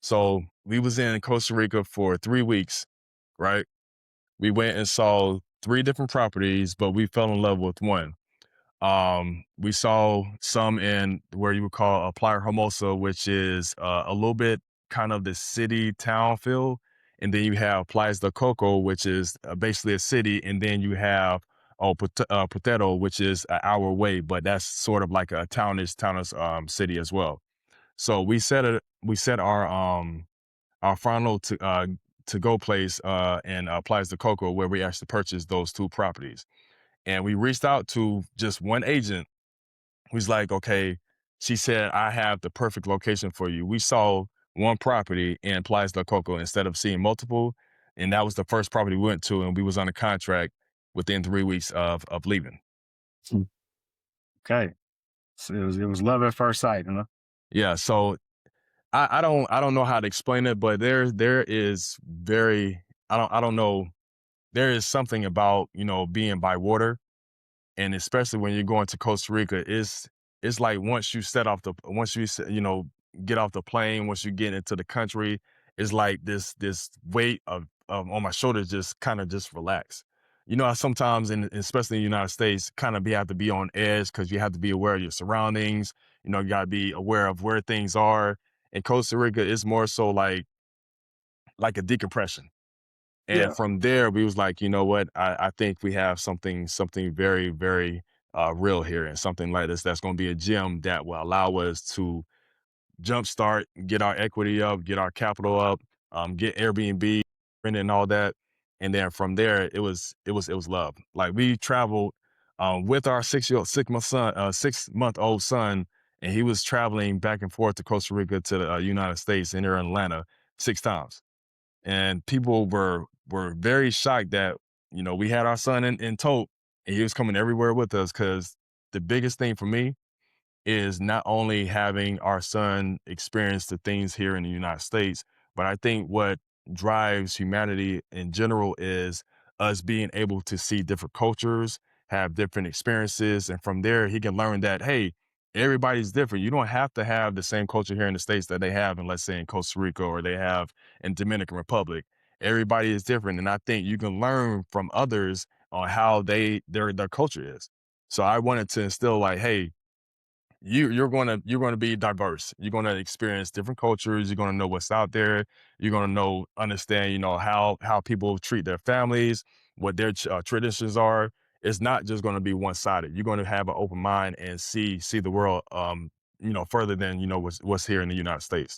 So we was in Costa Rica for 3 weeks, right? We went and saw three different properties, but we fell in love with one. We saw some in where you would call a Playa Hermosa, which is a little bit kind of the city town feel. And then you have Playas del Coco, which is basically a city. And then you have Potero, which is an hour away, but that's sort of like a townish city as well. So we set our final to go place in Playas del Coco, where we actually purchased those two properties. And we reached out to just one agent who's like, okay, she said, I have the perfect location for you. We saw one property in Playas del Coco instead of seeing multiple. And that was the first property we went to. And we was on a contract within 3 weeks of leaving. Mm. Okay. So it was love at first sight, huh? Yeah. So I don't know how to explain it, but there is very, I don't know. There is something about, being by water. And especially when you're going to Costa Rica, it's like once you get off the plane, once you get into the country, it's like this weight of on my shoulders just kind of just relax. Sometimes especially in the United States, kind of have to be on edge because you have to be aware of your surroundings. You got to be aware of where things are. In Costa Rica, it's more so like a decompression. And Yeah. from there, we was like, you know what? I think we have something very, very real here, and something like this that's going to be a gem that will allow us to jumpstart, get our equity up, get our capital up, get Airbnb and all that. And then from there, it was love. Like we traveled with our 6 month old son, and he was traveling back and forth to Costa Rica to the United States and here in Atlanta 6 times. And people were very shocked that we had our son in tow, and he was coming everywhere with us. Because the biggest thing for me is not only having our son experience the things here in the United States, but I think what drives humanity in general is us being able to see different cultures, have different experiences, and from there he can learn that, hey, everybody's different. You don't have to have the same culture here in the States that they have in, let's say, in Costa Rica or they have in Dominican Republic. Everybody is different, and I think you can learn from others on how their culture is. So I wanted to instill like, hey, you're gonna be diverse. You're gonna experience different cultures. You're gonna know what's out there. You're gonna understand, how people treat their families, what their traditions are. It's not just gonna be one sided. You're gonna have an open mind and see the world, further than what's here in the United States.